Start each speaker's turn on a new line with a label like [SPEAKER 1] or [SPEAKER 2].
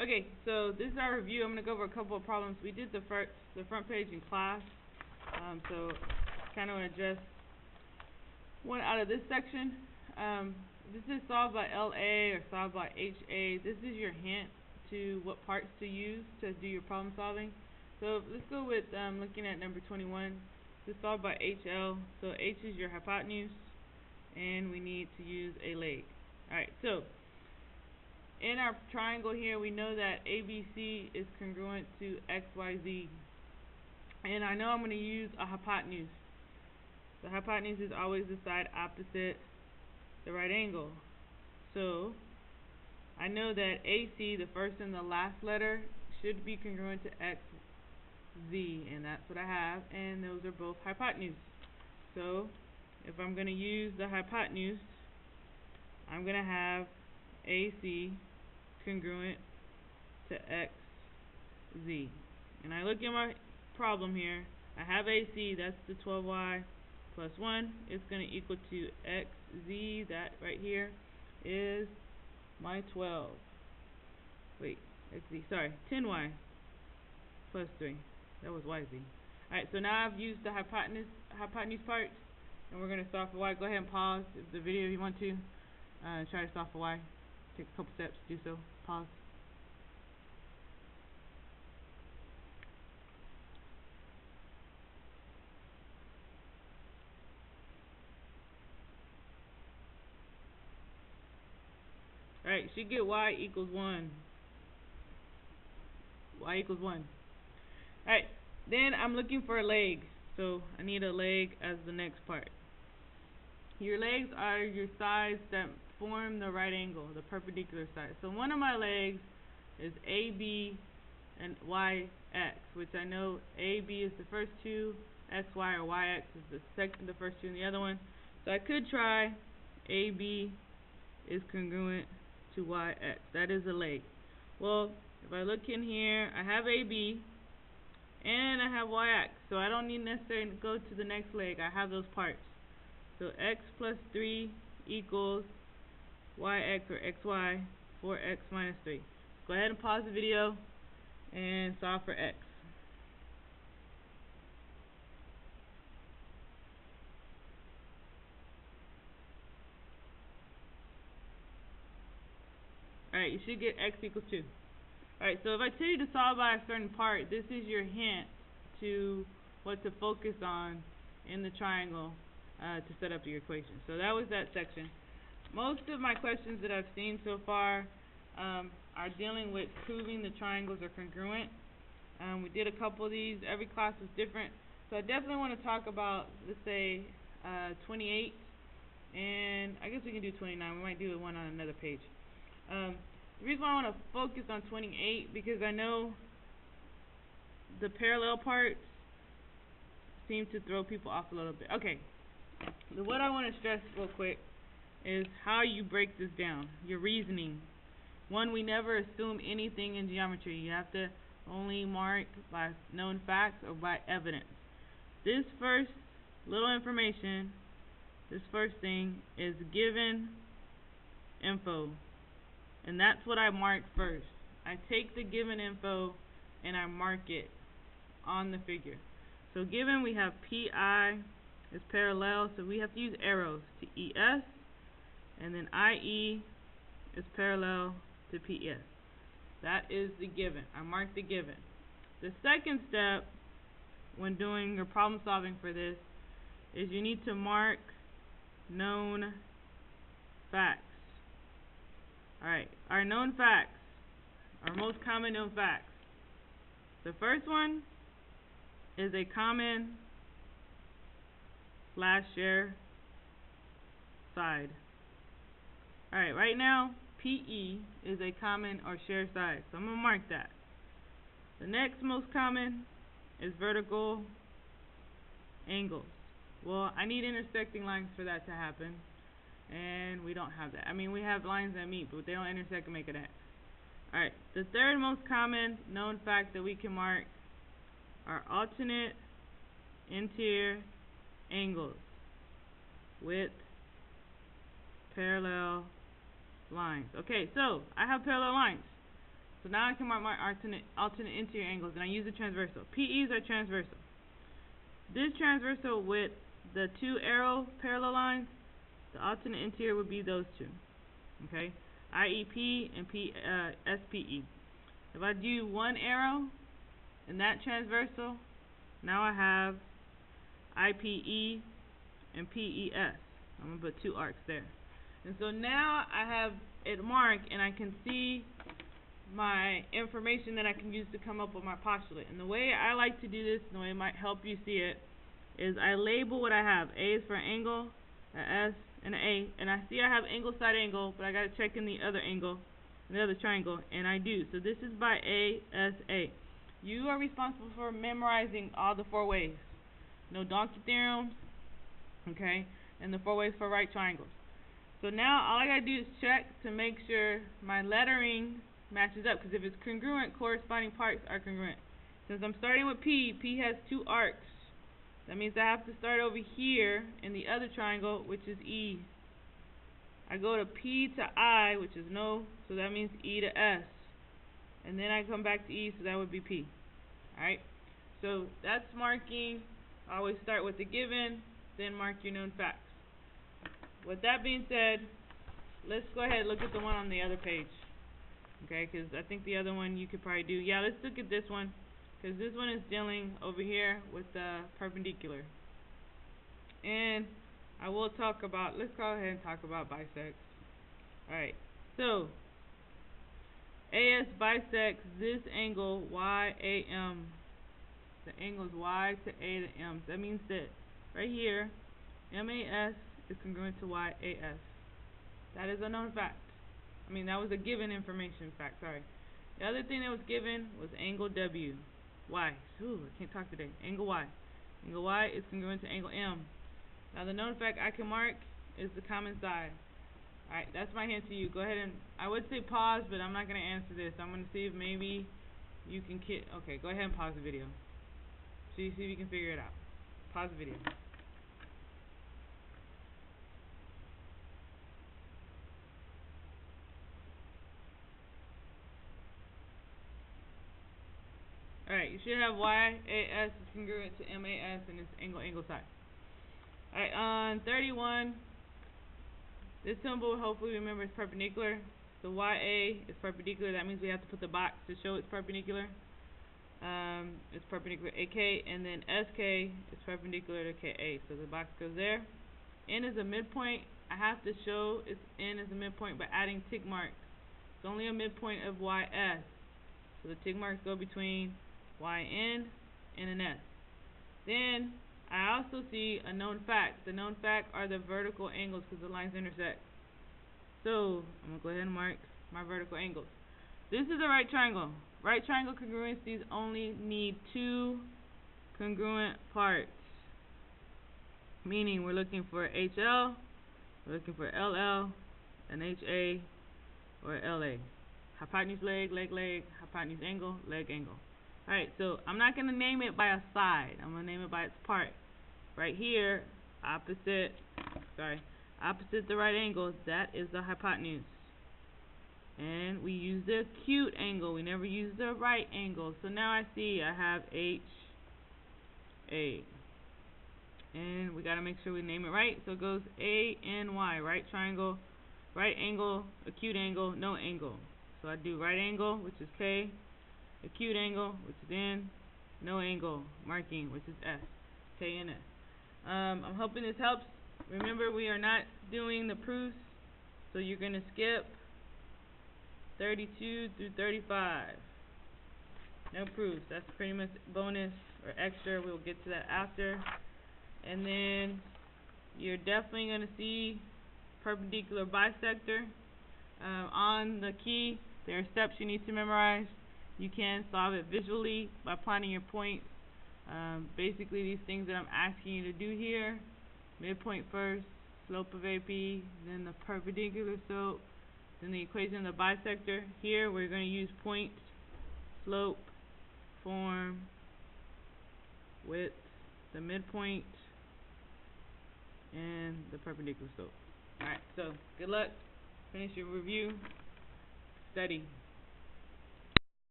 [SPEAKER 1] Okay, so this is our review. I'm going to go over a couple of problems. We did the front page in class, so kind of want to address one out of this section. This is solved by LA or solved by HA. This is your hint to what parts to use to do your problem solving. So let's go with looking at number 21. This is solved by HL. So H is your hypotenuse, and we need to use a leg. Alright, so in our triangle here, we know that ABC is congruent to XYZ. And I know I'm going to use a hypotenuse. The hypotenuse is always the side opposite the right angle. So I know that AC, the first and the last letter, should be congruent to XZ, and that's what I have, and those are both hypotenuse. So if I'm going to use the hypotenuse, I'm going to have AC congruent to XZ. And I look at my problem here, I have AC, that's the 12y plus 1, it's going to equal to XZ, that right here is my 12. Wait, XZ, sorry, 10y plus 3, that was YZ. Alright, so now I've used the hypotenuse part, and we're going to solve for y. Go ahead and pause the video if you want to. Try to solve for y. Take a couple steps to do so. Pause. Alright, you should get y equals 1. Y equals 1. Alright, then I'm looking for a leg. So I need a leg as the next part. Your legs are your sides that form the right angle, the perpendicular side. So one of my legs is AB and YX, which I know AB is the first two, XY or YX is the first two, and the other one. So I could try AB is congruent to YX. That is a leg. Well, if I look in here, I have AB and I have YX, so I don't need necessarily to go to the next leg. I have those parts. So X plus 3 equals YX or XY for X minus 3. Go ahead and pause the video and solve for X. Alright, you should get X equals 2. Alright, so if I tell you to solve by a certain part, this is your hint to what to focus on in the triangle to set up your equation. So that was that section. Most of my questions that I've seen so far are dealing with proving the triangles are congruent. We did a couple of these. Every class was different. So I definitely want to talk about, let's say, 28. And I guess we can do 29. We might do one on another page. The reason why I want to focus on 28, because I know the parallel parts seem to throw people off a little bit. Okay, so what I want to stress real quick is how you break this down, your reasoning. One, we never assume anything in geometry. You have to only mark by known facts or by evidence. This first little information, this first thing, is given info. And that's what I mark first. I take the given info and I mark it on the figure. So given we have PI is parallel, so we have to use arrows to ES, and then IE is parallel to PS. That is the given. I mark the given. The second step when doing your problem solving for this is you need to mark known facts. Alright, our known facts, our most common known facts. The first one is a common /share side. Alright, right now, PE is a common or shared side, so I'm going to mark that. The next most common is vertical angles. Well, I need intersecting lines for that to happen, and we don't have that. I mean, we have lines that meet, but they don't intersect and make an X. Alright, the third most common known fact that we can mark are alternate interior angles with parallel lines. Okay, so I have parallel lines. So now I can mark my alternate interior angles, and I use the transversal. PEs are transversal. This transversal with the 2 arrow parallel lines, the alternate interior would be those two. Okay? IEP and SPE. If I do 1 arrow in that transversal, now I have IPE and PES. I'm going to put 2 arcs there. And so now I have it marked, and I can see my information that I can use to come up with my postulate. And the way I like to do this, and the way it might help you see it, is I label what I have. A is for angle, an S, and an A. And I see I have angle, side angle, but I got to check in the other angle, the other triangle, and I do. So this is by ASA. You are responsible for memorizing all the 4 ways. No donkey theorems, okay, and the 4 ways for right triangles. So now all I got to do is check to make sure my lettering matches up, because if it's congruent, corresponding parts are congruent. Since I'm starting with P, P has 2 arcs. That means I have to start over here in the other triangle, which is E. I go to P to I, which is no, so that means E to S. And then I come back to E, so that would be P. Alright? So that's marking. I always start with the given, then mark your known facts. With that being said, let's go ahead and look at the one on the other page. Okay, because I think the other one you could probably do. Yeah, let's look at this one, because this one is dealing over here with the perpendicular. And I will talk about, let's go ahead and talk about bisects. Alright, so AS bisects this angle YAM. The angle is Y to A to M. That means that right here, MAS is congruent to YAS. That is a known fact. I mean, that was a given information fact, sorry. The other thing that was given was angle W. Y. Ooh, I can't talk today. Angle Y. Angle Y is congruent to angle M. Now the known fact I can mark is the common side. Alright, that's my hint to you. Go ahead and, I would say pause, but I'm not going to answer this. I'm going to see if maybe you can okay, go ahead and pause the video. So you see if you can figure it out. Pause the video. Alright, you should have YAS is congruent to MAS and it's angle side. Alright, on 31, this symbol, hopefully remember, is perpendicular. So YA is perpendicular. That means we have to put the box to show it's perpendicular. It's perpendicular to AK, and then SK is perpendicular to KA. So the box goes there. N is a midpoint. I have to show it's N is a midpoint by adding tick marks. It's only a midpoint of YS. So the tick marks go between YN and an S. Then I also see a known fact. The known fact are the vertical angles because the lines intersect. So I'm going to go ahead and mark my vertical angles. This is a right triangle. Right triangle congruencies only need 2 congruent parts. Meaning we're looking for HL, we're looking for LL, and HA, or LA. Hypotenuse leg, leg, hypotenuse angle, leg angle. Alright, so I'm not going to name it by a side. I'm going to name it by its part. Right here, opposite the right angle, that is the hypotenuse. And we use the acute angle. We never use the right angle. So now I see I have HA. And we got to make sure we name it right. So it goes ANY, right triangle, right angle, acute angle, no angle. So I do right angle, which is K, acute angle, which is N, no angle, marking, which is S, K and S. I'm hoping this helps. Remember, we are not doing the proofs, so you're going to skip 32 through 35. No proofs. That's pretty much bonus or extra. We'll get to that after. And then you're definitely going to see perpendicular bisector. On the key, there are steps you need to memorize. You can solve it visually by plotting your points. Basically, these things that I'm asking you to do here: midpoint first, slope of AP, then the perpendicular slope, then the equation of the bisector. Here, we're going to use point, slope, form, width, the midpoint, and the perpendicular slope. Alright, so good luck. Finish your review. Study.